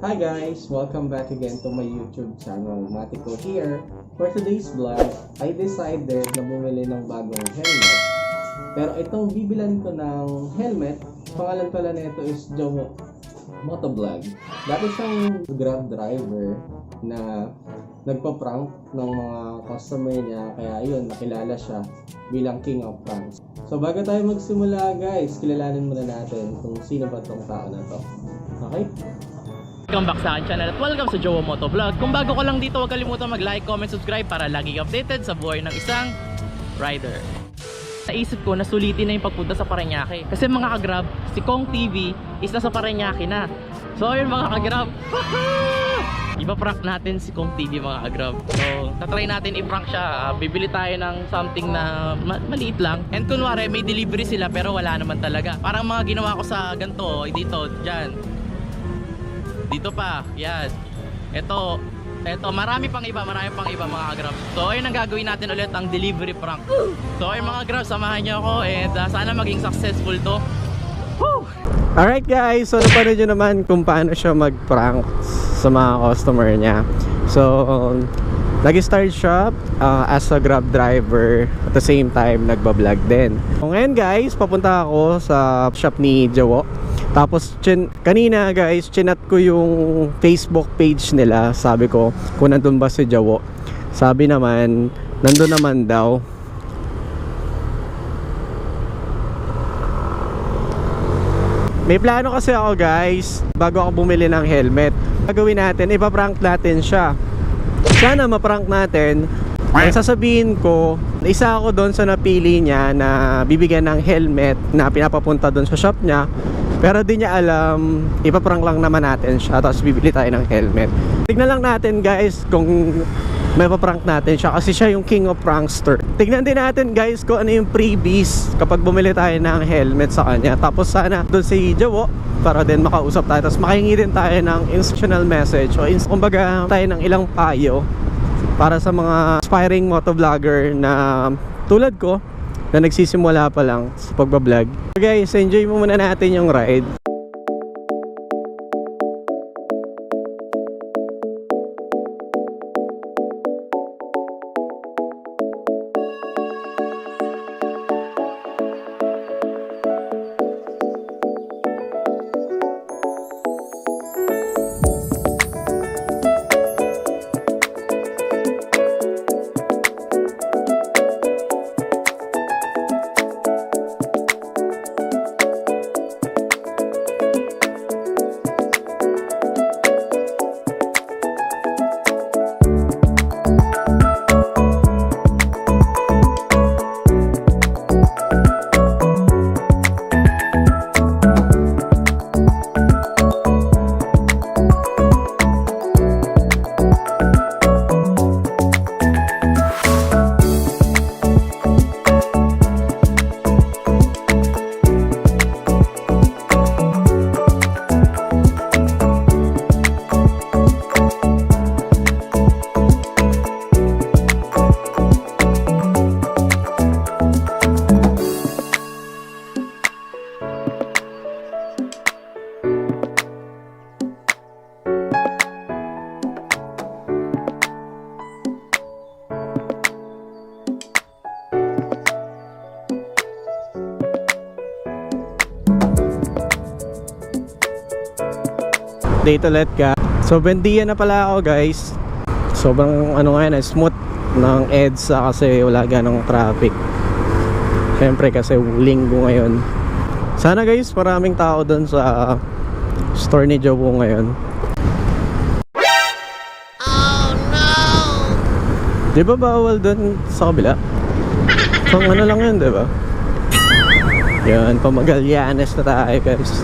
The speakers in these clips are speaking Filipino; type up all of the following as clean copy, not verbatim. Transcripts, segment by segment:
Hi guys! Welcome back again to my YouTube channel. Matiko here. For today's vlog, I decided na bumili ng bagong helmet. Pero itong bibilan ko ng helmet, pangalan pala nito is Jowo Motovlog. Dati siyang Grab driver na nagpa-prank ng mga customer niya, kaya yun, nakilala siya bilang King of Pranks. So bago tayo magsimula guys, kilalanin muna natin kung sino ba tong tao na to. Okay? Welcome back sa akin channel at welcome sa Jowo Motovlog. Kung bago ka lang dito, huwag kalimutan mag-like, comment, subscribe para lagi updated sa buhay ng isang rider. Naisip ko na sulitin na yung pagpunta sa Parañaque kasi mga ka-Grab, si Kong TV is nasa Parañaque na. So ayun mga ka-Grab, ipa-prank natin si Kong TV mga ka-Grab. So tatry natin i-prank siya. Bibili tayo ng something na maliit lang. And kunwari may delivery sila pero wala naman talaga. Parang mga ginawa ko sa ganito, dito, dyan. Dito pa, yan. Ito, marami pang iba mga ka-Grab. So ayun ang gagawin natin ulit, ang delivery prank. So ayun mga Grab, samahan niyo ako and sana maging successful to. Woo! Alright guys, so napanood nyo naman kung paano siya mag-prank sa mga customer niya. So, nag-start siya as a Grab driver, at the same time nagbablog din. So ngayon guys, papunta ako sa shop ni Jowo. Tapos kanina guys, chinat ko yung Facebook page nila. Sabi ko kung nandun ba si Jowo. Sabi naman, nandun naman daw. May plano kasi ako guys, bago ako bumili ng helmet. Gagawin natin, ipaprank natin siya. Sana maprank natin. Ang sasabihin ko, isa ako doon sa napili niya na bibigyan ng helmet na pinapapunta doon sa shop niya. Pero di niya alam, ipaprank lang naman natin siya, tapos bibili tayo ng helmet. Tignan lang natin guys kung may paprank natin siya kasi siya yung king of prankster. Tignan din natin guys kung ano yung freebies kapag bumili tayo ng helmet sa kanya. Tapos sana doon si Jowo para din makausap tayo. Tapos makahingi din tayo ng instructional message o kumbaga tayo ng ilang payo para sa mga aspiring motovlogger na tulad ko na nagsisimula pa lang sa pagbablog. So guys, enjoy mo muna natin yung ride. Date ulit ka. So bendiya na pala ako guys. Sobrang ano ngayon, smooth ng EDSA kasi wala ganong traffic. Siyempre kasi linggo ngayon. Sana guys maraming tao doon sa store ni Jowo ngayon. Oh no! Di ba bawal doon sa kabila? Pang ano lang yun, di ba? Yan, pamagalyanes na tayo guys.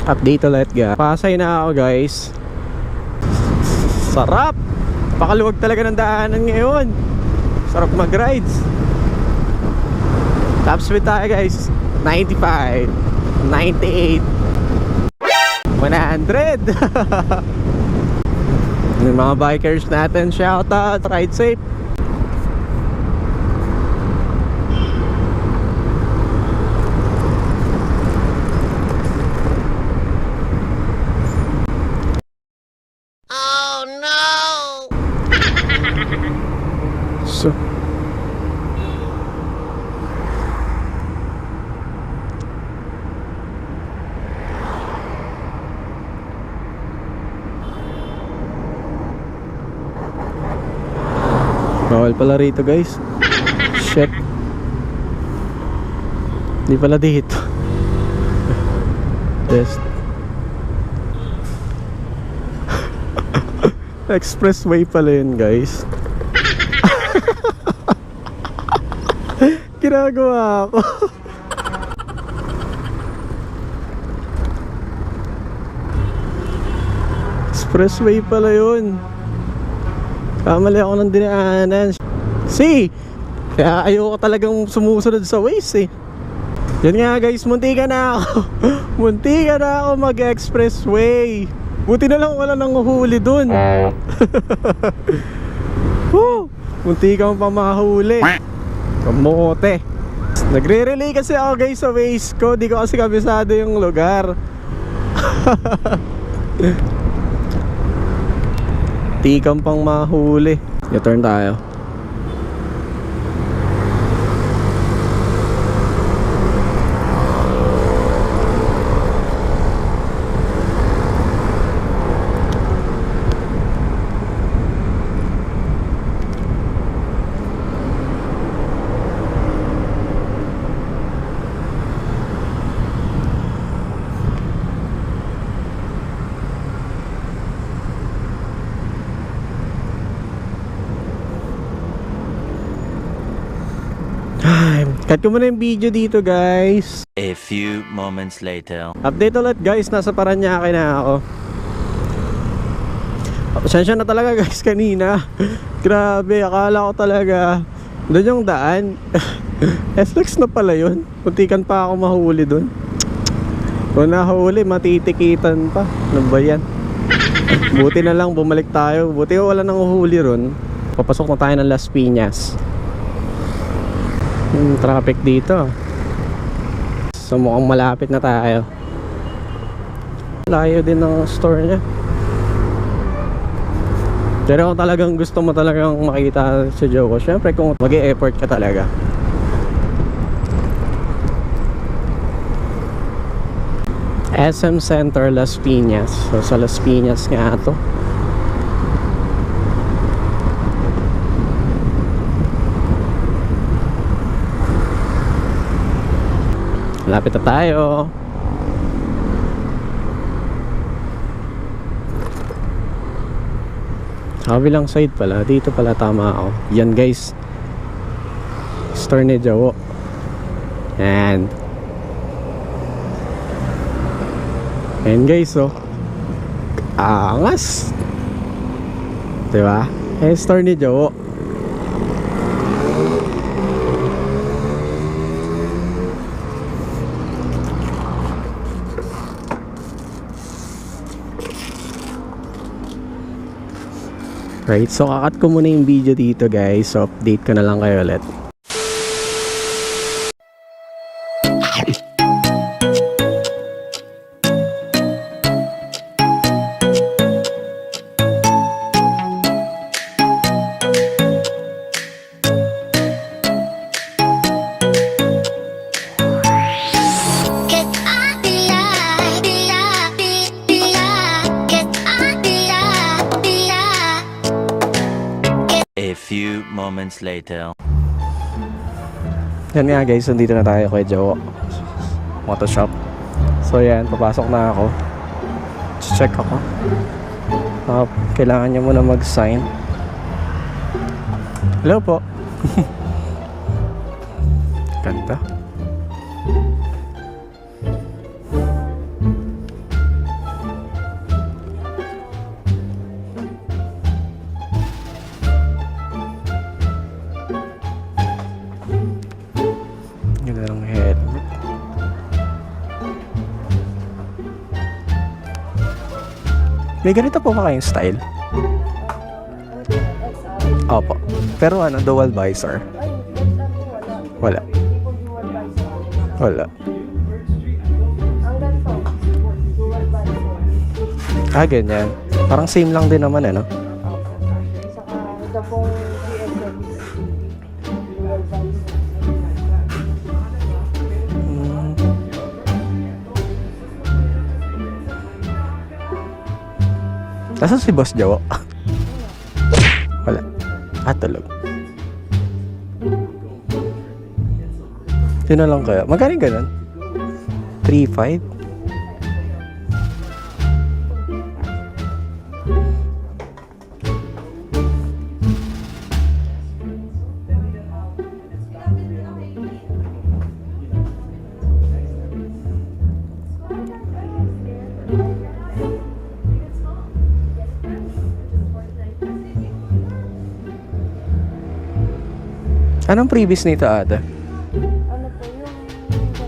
Update ulit ga. Pasay na ako guys. Sarap! Pakaluwag talaga ng daanan ngayon. Sarap mag-rides. Top speed tayo guys. 95, 98, 100. Yung mga bikers natin, shout out, ride safe. So, bawal pala rito guys. Shit. Di pala dito. Test. Expressway pala yun guys. Ginagawa ako. Expressway pala yun. Kamali ako ng dinaanan. See? Kaya ayoko talagang sumusunod sa Waze eh. Yan nga guys, muntikan na ako. Muntikan na ako mag-expressway. Buti na lang wala nang uhuli dun. Muntikan pa mahuli. Kamote. Nagre-relay kasi ako guys sa Waze ko. Di ko kasi kabisado yung lugar. Tikang pang mahuli. U-turn tayo. Cut ko muna yung video dito guys. A few moments later. Update ulit guys, nasa Paranaque na ako. Pasensya na talaga guys kanina. Grabe, akala ko talaga doon yung daan. SLEX na pala yun. Puntikan pa ako mahuli doon. Kung nahuli, matitikitan pa. Ano ba yan? Buti na lang bumalik tayo. Buti wala nang uhuli ron. Papasok na tayo ng Las Piñas. Traffic dito. So mukhang malapit na tayo. Layo din ng store niya. Pero kung talagang gusto mo talagang makita sa Jowo, syempre kung mag-e-effort ka talaga. SM Center Las Piñas. So sa Las Piñas nga to. Lapit na tayo. Sa kabilang side pala. Dito pala tama ako. Yan guys. Store ni Jowo. Yan. Yan guys oh. Angas. Diba? Yan store ni Jowo. Right, so kakat ko muna yung video dito guys. So update ko na lang kayo ulit. A few moments later. Yan nga guys, nandito na tayo kay Jowo Moto Shop. So yan, papasok na ako. Check ako. Kailangan niya muna mag-sign. Hello po. Ganda. May ganito po ba kayong style? Opo. Pero ano, dual visor? Wala. Wala. Ah, ganyan. Parang same lang din naman, no? Saka ito pong GSM. Nasaan si Boss Jawo? Wala. Ah, tulog. Yun na lang kaya. Magkano yung ganun? 3.5? Anong previous nito, ate? Ano po yung ganito?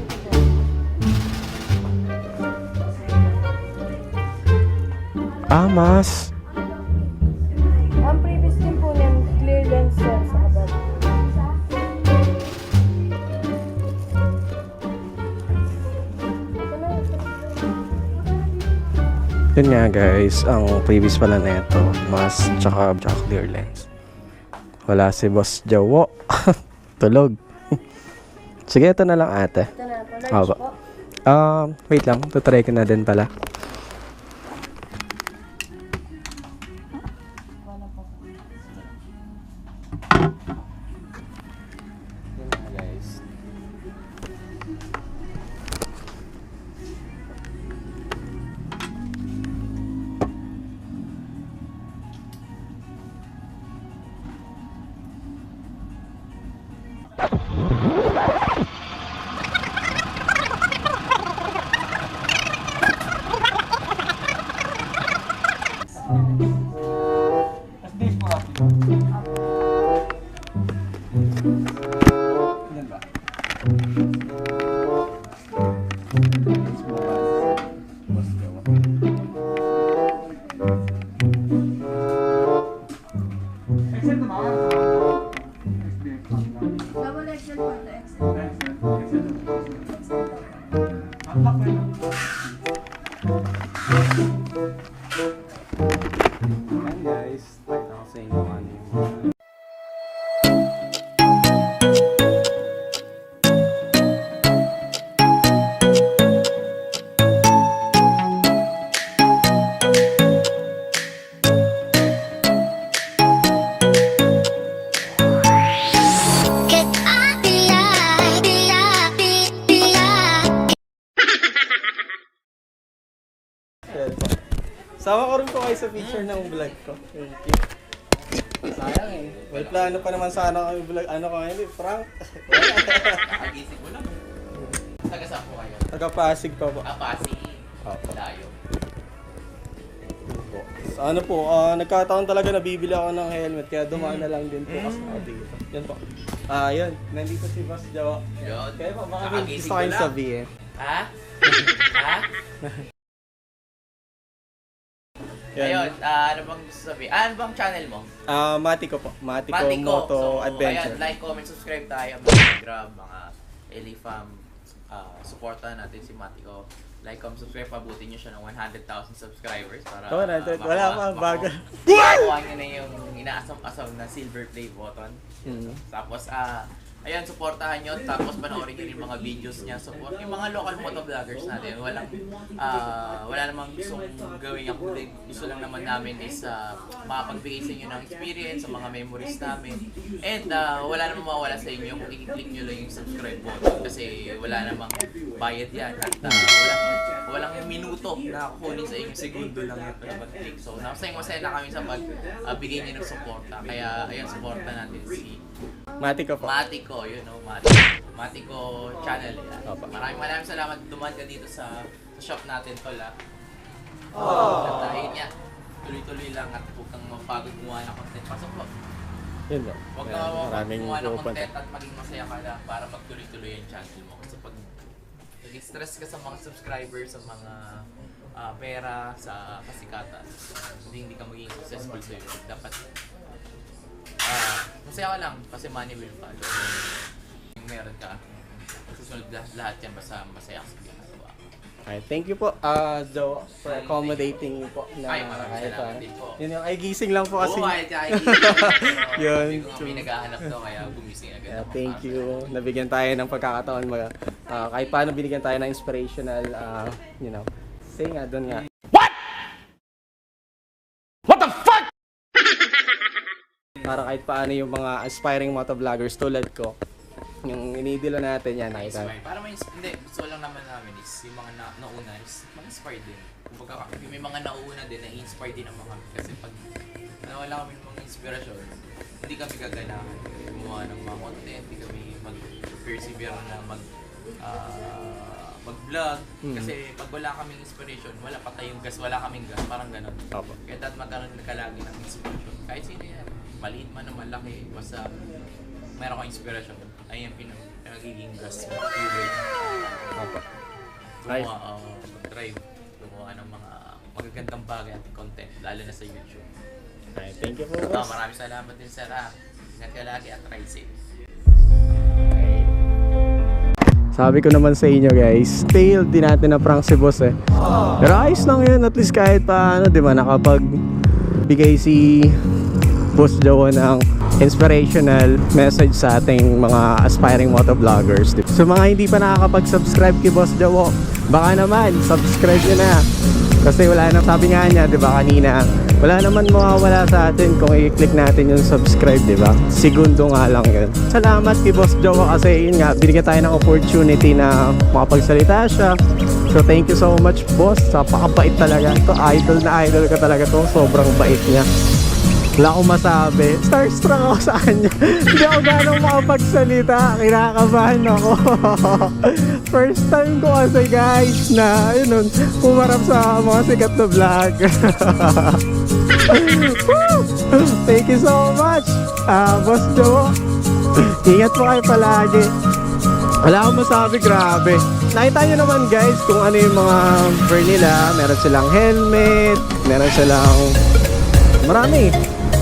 Ah, mas. Ang previous din po niyan, clear lens sir sa kabad. Yun nga guys, ang previous pala na ito, mas tsaka clear lens. Wala si Boss Jawo. Tulog. Sige, ito na lang ate. Ito na po, large Haba. po. Wait lang, tutry ko na din pala. Yun nga guys. Double XL po, ito XL. Ayan guys, pakita ko sa inyo ano yung sama ko rin po kayo sa picture ng vlog ko. Thank you. Sayang eh. Well, plano pa naman sana kami vlog. Ano ko ngayon eh, prank. Nakagising mo lang. Taga saan po kayo? Taga-Pasig pa po. Pasig. Opo. Layo. So, ano po, nagkataon talaga nabibili ako ng helmet kaya dumaan na lang din po kasi ako dito. Yan po. Yun. Nandito si Boss Jawa. Yun. Kaya po, baka may Nakagising gusto ko kayong lang. sabihin. Ha? Ha? Ayun, ano bang gusto sabihin? Ano bang channel mo? Matiko po. Matiko Moto So, Adventure. ayan, like, comment, subscribe tayo. Mga Grab, mga Elifam. Supportan natin si Matiko. Like, comment, subscribe. Pabutin nyo siya ng 100,000 subscribers para Oo, nandun. Wala pa, bago. Makuha nyo na yung inaasam-asam na silver play button. Tapos, ayun, supportahan nyo. Tapos, panoorin nyo yung mga videos niya. Support yung mga local motovloggers natin. Wala namang gustong gawin yung kundi. Gusto lang naman namin is makapagbigay sa inyo ng experience, sa mga memories namin. And wala namang mawala sa inyo kung i-click nyo lang yung subscribe button. Kasi wala namang bayad yan. At walang minuto na kukunin sa inyo. Segundo lang yan para mag-click. So, masaya na kami sa pagbigay nyo ng suporta. Kaya, ayun, suporta natin si Matiko po. Matiko, you know, Matiko channel. Yan. Opo. Maraming salamat dumaan ka dito sa shop natin, tol. At ayun niya, tuloy-tuloy lang at huwag kang mapagod gumawa ng content. Pasok po. Yun po. Huwag Ayan, kang maraming gumawa ng pupunta. content at maging masaya ka lang para magtuloy-tuloy yung channel mo. Kasi pag nag-stress ka sa mga subscribers, sa mga pera, sa kasikatan, hindi ka maging successful sa YouTube. Dapat masaya ka lang kasi money will follow. Yung meron ka, susunod lahat yan basta masaya ka sa ginagawa. Ay, thank you po, Joe, for accommodating me po. Ay, maraming salamat din po. Yun yung, ay gising lang po kasi. Oo, kahit Yun. Hindi ko kami naghahanap to, kaya gumising agad ako. Thank you. Nabigyan tayo ng pagkakataon. Kahit paano binigyan tayo ng inspirational, say nga, doon nga. Para kahit paano yung mga aspiring motovloggers tulad ko, yung inidilo natin yan, nakita. Para hindi, gusto lang naman namin is yung mga nauna is ma-inspire din. Kumbaga, may mga nauna din na i-inspire din ng mga kasi pag nawala kami ng mga inspirasyon, hindi kami gaganahan gumawa ng mga content, hindi kami mag-persevere na mag-vlog. Kasi pag wala kaming inspiration, wala pa tayong gas, wala kaming gas, parang ganun. Opo. Kaya dapat magkaroon ka lagi ng inspiration. Kahit sino yan, maliit man o malaki, basta meron kang inspiration, ay yung pinagiging gas mo. Opo. Gumawa, mag-drive, gumawa ng mga magagandang bagay at content, lalo na sa YouTube. Ay, thank you po, boss. Maraming salamat din, sir. Ingat ka lagi at ride safe. Sabi ko naman sa inyo guys, failed din natin na prank si boss eh. Pero ayos lang yun, at least kahit paano, di ba, nakapagbigay si Boss Joe ng inspirational message sa ating mga aspiring motovloggers. So mga hindi pa nakakapag-subscribe kay Boss Joe, baka naman, subscribe nyo na. Kasi wala nang, sabi nga niya, di ba kanina, wala naman mawawala sa atin kung i-click natin yung subscribe, di ba? Segundo nga lang yun. Salamat kay Boss Joe kasi yun nga, binigyan tayo ng opportunity na makapagsalita siya. So thank you so much, boss. Napakabait talaga. Ito, idol ka talaga to. Sobrang bait niya. Wala akong masabi. Starstruck ako sa kanya. Hindi ako ganong makapagsalita. Kinakabahan ako. First time ko kasi guys na yun, pumarap sa mga sikat na vlog. Thank you so much, Boss Joe. Ingat po kayo palagi. Wala akong masabi, grabe. Nakita nyo naman guys kung ano yung mga fur nila. Meron silang helmet, meron silang marami.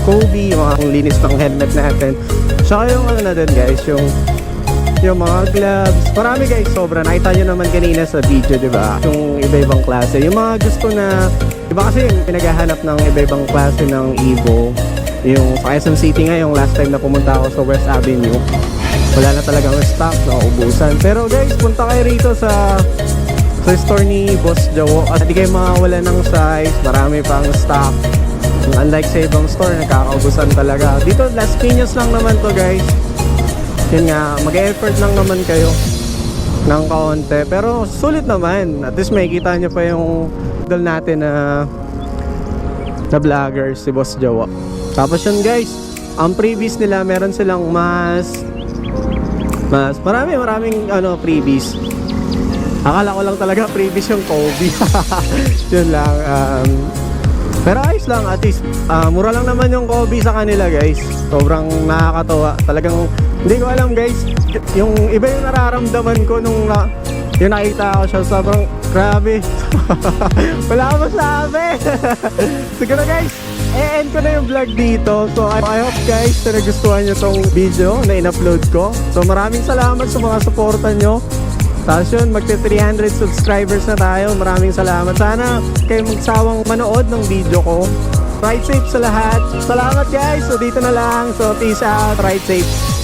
Kobe, yung mga linis ng helmet natin. Saka yung ano na din guys, yung mga gloves. Marami guys, sobra. Nakita nyo naman kanina sa video, di ba? Yung iba-ibang klase. Yung mga gusto na, di ba kasi yung pinaghahanap ng iba-ibang klase ng Evo, yung sa Quezon City nga, yung last time na pumunta ako sa West Avenue, wala na talagang stock, nauubusan. Pero guys, punta kayo rito sa store ni Boss Joe at di kayo mawawala ng size. Marami pang stock. Unlike sa ibang store, nakakaubusan talaga. Dito, Las Piñas lang naman to guys. Yun nga, mag-effort lang naman kayo ng kaunti. Pero sulit naman. At least makikita nyo pa yung idol natin na vlogger, si Boss Joe. Tapos yun guys, ang previous nila, meron silang maraming freebies. Akala ko lang talaga previous yung Kobe. Yun lang. Pero ayos lang, at least mura lang naman yung Kobe sa kanila guys. Sobrang nakakatawa. Talagang hindi ko alam guys, yung iba yung nararamdaman ko nung yung nakita ko siya, sobrang grabe. Wala akong masabi. Siguro guys, e-end ko na yung vlog dito. So I hope guys na nagustuhan nyo tong video na in-upload ko. So maraming salamat sa mga suporta nyo. Tapos yun, magti 300 subscribers na tayo. Maraming salamat. Sana kayo magsawang manood ng video ko. Ride safe sa lahat. Salamat guys. So dito na lang. So peace out. Ride safe.